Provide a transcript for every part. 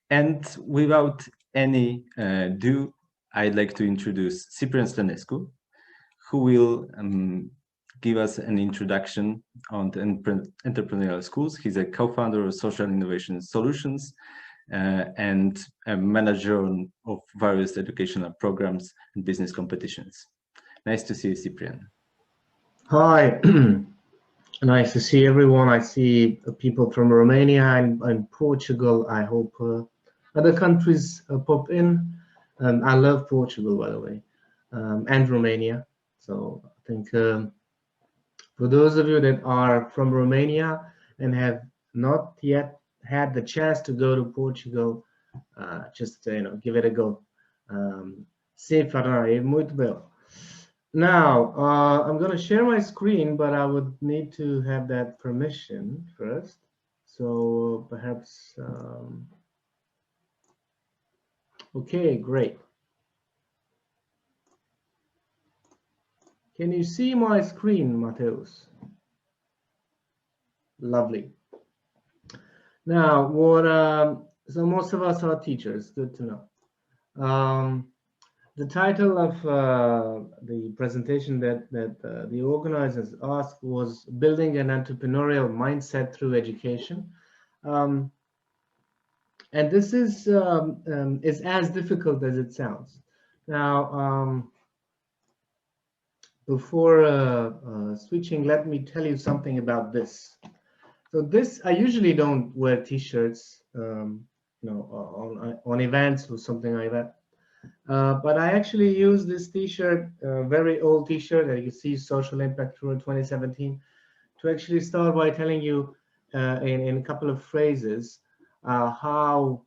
And without any ado, I'd like to introduce Ciprian Stanescu, who will give us an introduction on the entrepreneurial schools. He's a co-founder of Social Innovation Solutions and a manager of various educational programs and business competitions. Nice to see you, Ciprian. Hi, nice to see everyone. I see people from Romania and Portugal. I hope other countries pop in. I love Portugal, by the way, and Romania. So I think for those of you that are from Romania and have not yet had the chance to go to Portugal, just give it a go. Se fará muito bem. Now, I'm going to share my screen, but I would need to have that permission first. So perhaps, okay, great. Can you see my screen, Mateus? Lovely. Now, so most of us are teachers, good to know. The title of the presentation that the organizers asked was Building an Entrepreneurial Mindset Through Education. And this is as difficult as it sounds. Now, before switching, let me tell you something about this. So this, I usually don't wear t-shirts, on events or something like that. But I actually use this t-shirt, very old t-shirt that you see, Social Impact Tour 2017, to actually start by telling you in a couple of phrases how,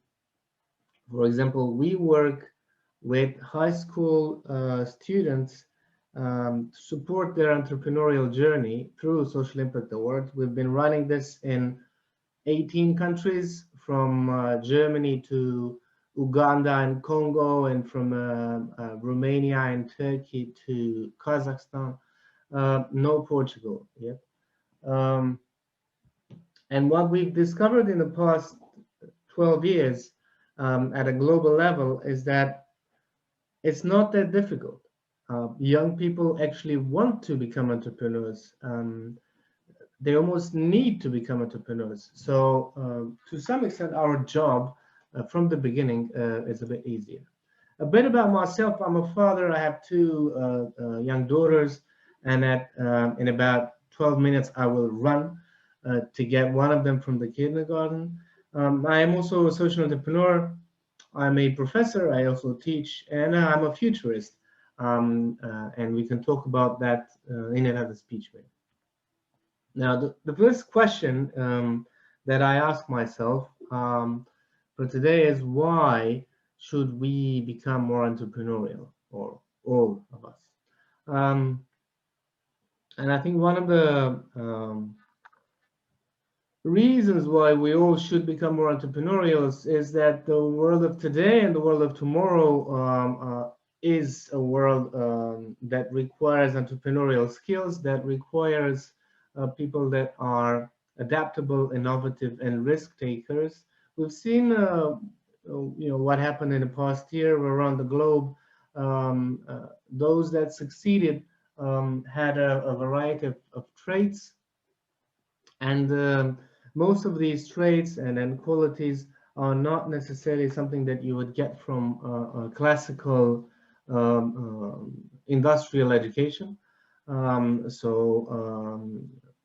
for example, we work with high school students to support their entrepreneurial journey through Social Impact Awards. We've been running this in 18 countries, from Germany to Uganda and Congo, and from Romania and Turkey to Kazakhstan. No Portugal yet. And what we've discovered in the past 12 years at a global level is that it's not that difficult. Young people actually want to become entrepreneurs. They almost need to become entrepreneurs. So to some extent, our job from the beginning is a bit easier. A bit about myself: I'm a father. I have two young daughters, and in about 12 minutes, I will run to get one of them from the kindergarten. I am also a social entrepreneur. I'm a professor. I also teach, and I'm a futurist. And we can talk about that in another speech maybe. Now, the first question that I ask myself for today is, why should we become more entrepreneurial, or all of us? And I think one of the reasons why we all should become more entrepreneurial is that the world of today and the world of tomorrow is a world that requires entrepreneurial skills, that requires people that are adaptable, innovative, and risk takers. We've seen, what happened in the past year around the globe. Those that succeeded had a variety of traits, and most of these traits and qualities are not necessarily something that you would get from classical industrial education.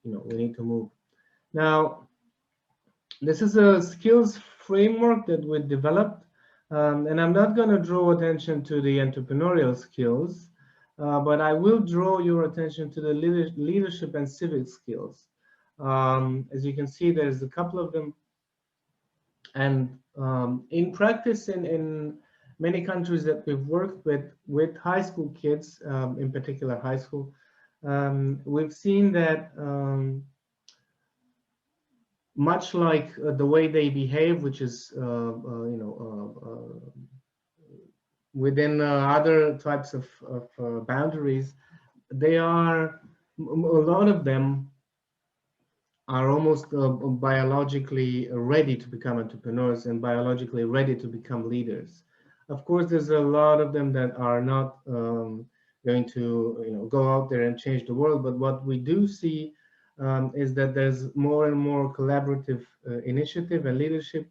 We need to move. Now, this is a skills framework that we developed, and I'm not going to draw attention to the entrepreneurial skills, but I will draw your attention to the leadership and civic skills. As you can see, there's a couple of them, and in practice, in many countries that we've worked with high school kids, in particular high school, we've seen that much like the way they behave, which is within other types of boundaries, they are, a lot of them are almost biologically ready to become entrepreneurs and biologically ready to become leaders. Of course, there's a lot of them that are not going to, go out there and change the world. But what we do see is that there's more and more collaborative initiative and leadership.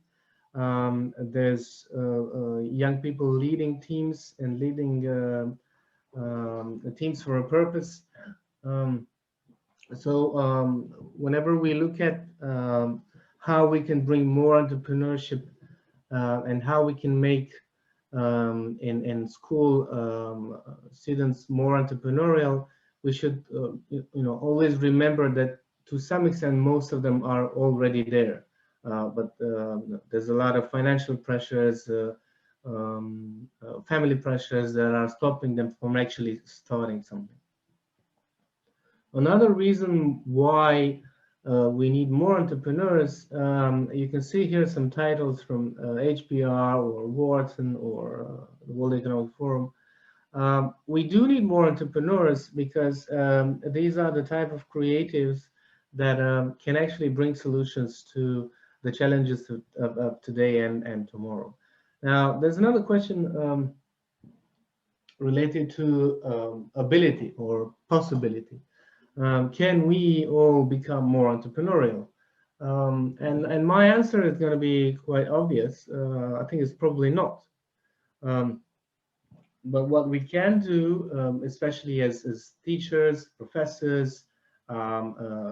There's young people leading teams and leading teams for a purpose. Um, so whenever we look at how we can bring more entrepreneurship and how we can make in school students more entrepreneurial, we should always remember that to some extent most of them are already there. But there's a lot of financial pressures, family pressures that are stopping them from actually starting something. Another reason why we need more entrepreneurs, you can see here some titles from HBR or Wharton or the World Economic Forum. We do need more entrepreneurs because these are the type of creatives that can actually bring solutions to the challenges of today and tomorrow. Now, there's another question related to ability or possibility. Can we all become more entrepreneurial? And my answer is going to be quite obvious. I think it's probably not. But what we can do, especially as teachers, professors,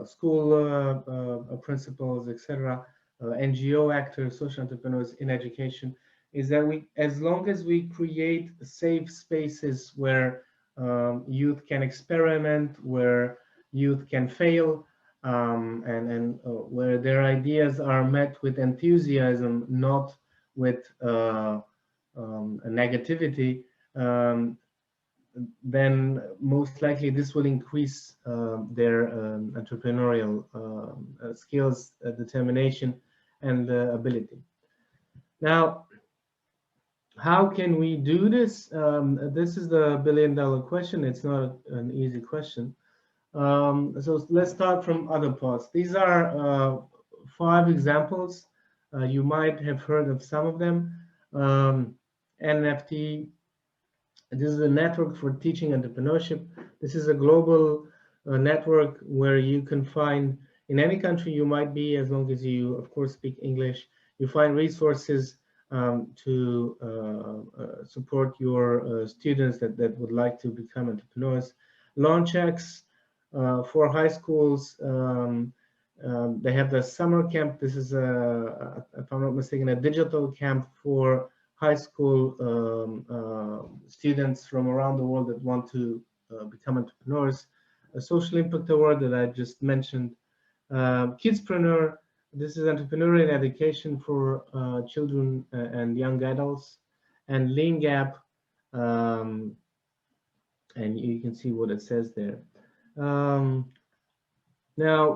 school principals, etc., NGO actors, social entrepreneurs in education, is that as long as we create safe spaces where youth can experiment, where youth can fail, and where their ideas are met with enthusiasm, not with negativity, then most likely this will increase their entrepreneurial skills, determination, and ability. Now, how can we do this? This is the billion-dollar question. It's not an easy question. So let's start from other parts. These are 5 examples. You might have heard of some of them. NFT. This is a network for teaching entrepreneurship. This is a global network where you can find, in any country you might be, as long as you, of course, speak English, you find resources to support your students that would like to become entrepreneurs. LaunchX for high schools. They have the summer camp. This is, if I'm not mistaken, a digital camp for high school students from around the world that want to become entrepreneurs. A social impact award that I just mentioned. Kidspreneur, this is entrepreneurial education for children and young adults. And Lean Gap, and you can see what it says there. Now,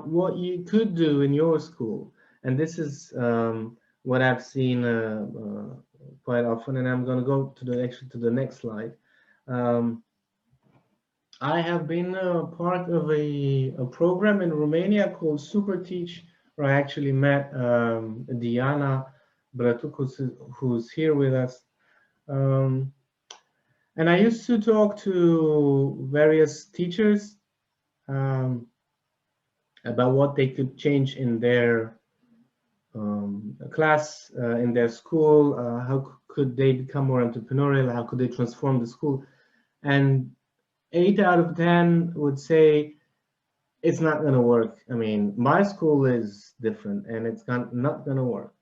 what you could do in your school, and this is what I've seen quite often, and I'm going to go to the next slide. I have been part of a program in Romania called SuperTeach, where I actually met Diana Bratuc, who's here with us. And I used to talk to various teachers about what they could change in their class, in their school, how could they become more entrepreneurial, how could they transform the school. And 8 out of 10 would say it's not going to work. I mean, my school is different and it's not going to work.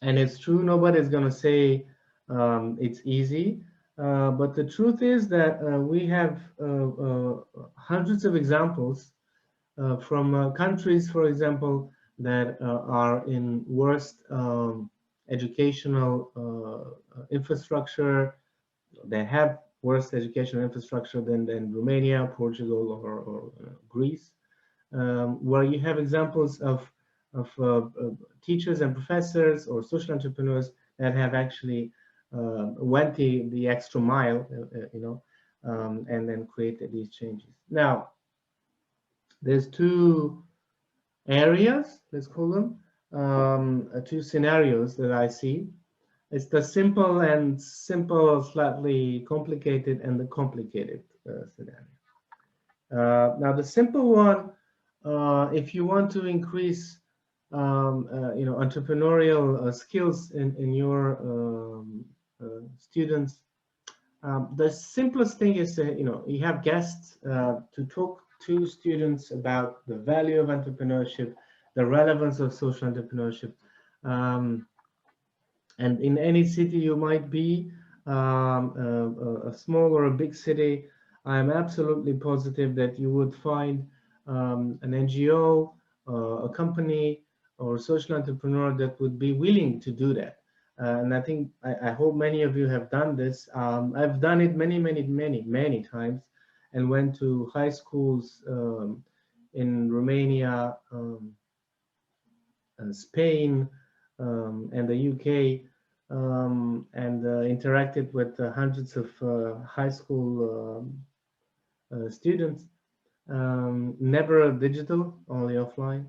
And it's true, nobody's going to say it's easy. But the truth is that we have hundreds of examples from countries, for example, that are in worst educational infrastructure. They have worse educational infrastructure than Romania, Portugal, or Greece, where you have examples of teachers and professors or social entrepreneurs that have actually went the extra mile, and then created these changes. Now, there's two areas, let's call them, two scenarios that I see. It's the simple, slightly complicated, and the complicated scenario. Now, the simple one, if you want to increase, entrepreneurial skills in your students, the simplest thing is to, you have guests to talk to students about the value of entrepreneurship, the relevance of social entrepreneurship. And in any city you might be, a small or a big city, I'm absolutely positive that you would find an NGO, a company, or a social entrepreneur that would be willing to do that. And I think, I hope many of you have done this. I've done it many times, and went to high schools in Romania, Spain, and the UK, and interacted with hundreds of high school students. Never digital, only offline.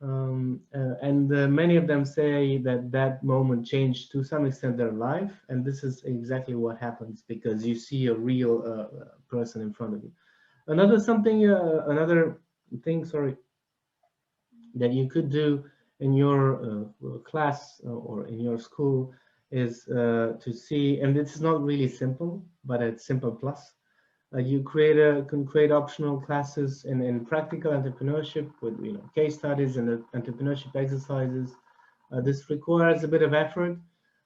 And many of them say that that moment changed to some extent their life, and this is exactly what happens, because you see a real person in front of you. Another thing, sorry, that you could do in your class or in your school is to see, and it's not really simple, but it's simple plus. You can create optional classes in practical entrepreneurship with case studies and entrepreneurship exercises. This requires a bit of effort,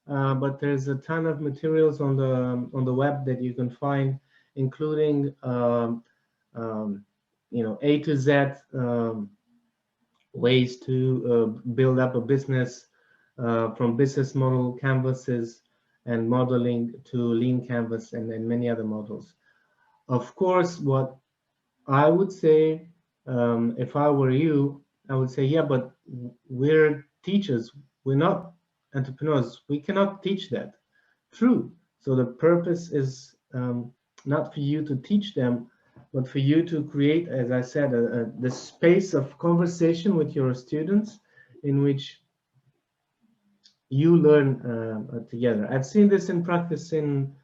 but there's a ton of materials on the web that you can find, including A to Z ways to build up a business, from business model canvases and modeling to lean canvas, and many other models. Of course, what I would say, if I were you, I would say, yeah, but we're teachers, we're not entrepreneurs. We cannot teach that. True. So the purpose is not for you to teach them, but for you to create, as I said, the space of conversation with your students in which you learn together. I've seen this in practice in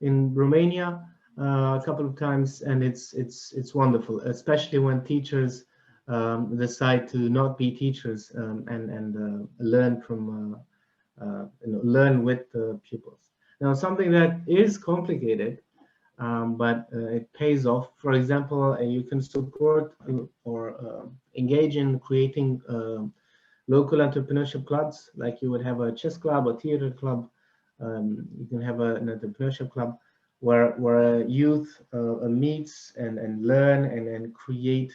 Romania a couple of times, and it's wonderful, especially when teachers decide to not be teachers, and learn from learn with the pupils. Now, something that is complicated, but it pays off. For example, you can support or engage in creating local entrepreneurship clubs, like you would have a chess club, a theater club. You can have an entrepreneurship club where youth meets and learn and create,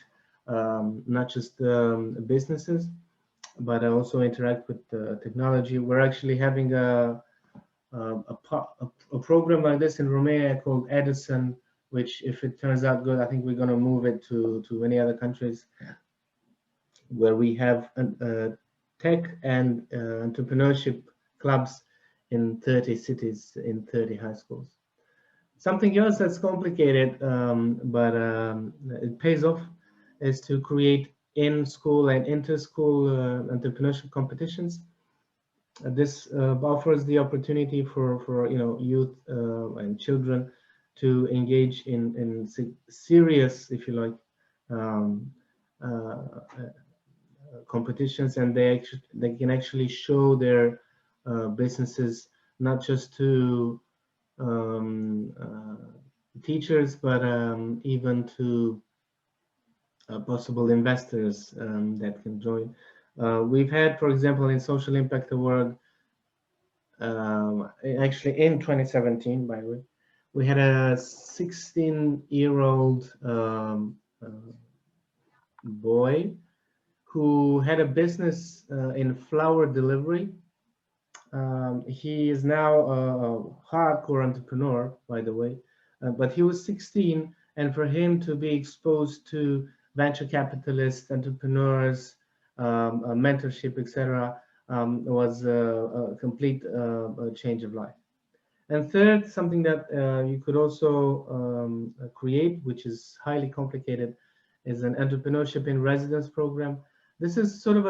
not just businesses, but also interact with technology. We're actually having a program like this in Romania called Edison, which, if it turns out good, I think we're going to move it to many other countries, where we have tech and entrepreneurship clubs in 30 cities, in 30 high schools. Something else that's complicated, but it pays off, is to create in-school and inter-school entrepreneurship competitions. This offers the opportunity for youth and children to engage in serious, if you like, competitions, and they can actually show their businesses, not just to teachers, but even to possible investors that can join. We've had, for example, in Social Impact Award, actually in 2017, by the way, we had a 16-year-old boy who had a business in flower delivery. He is now a hardcore entrepreneur, by the way, but he was 16, and for him to be exposed to venture capitalists, entrepreneurs, mentorship, etc., was a complete change of life. And third, something that you could also create, which is highly complicated, is an entrepreneurship in residence program. This is sort of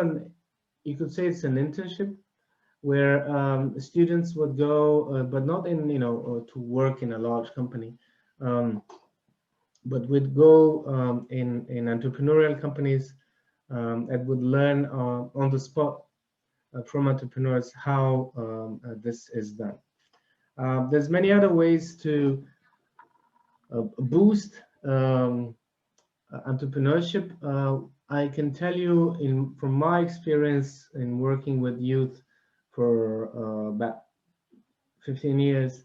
you could say it's an internship where students would go, but not in, to work in a large company, but would go in entrepreneurial companies and would learn on the spot from entrepreneurs how this is done. There's many other ways to boost entrepreneurship. I can tell you from my experience in working with youth for about 15 years,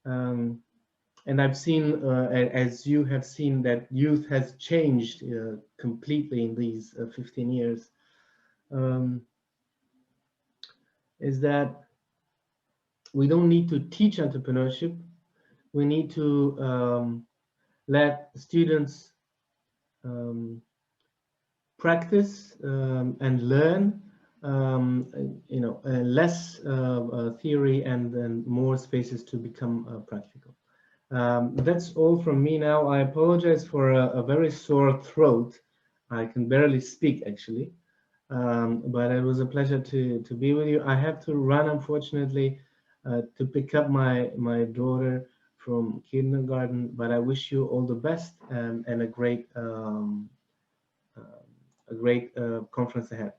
and I've seen, as you have seen, that youth has changed completely in these 15 years, is that we don't need to teach entrepreneurship. We need to let students practice and learn, less theory and more spaces to become practical. That's all from me now. I apologize for a very sore throat. I can barely speak, actually. But it was a pleasure to be with you. I have to run, unfortunately, to pick up my daughter from kindergarten, but I wish you all the best and a great conference ahead.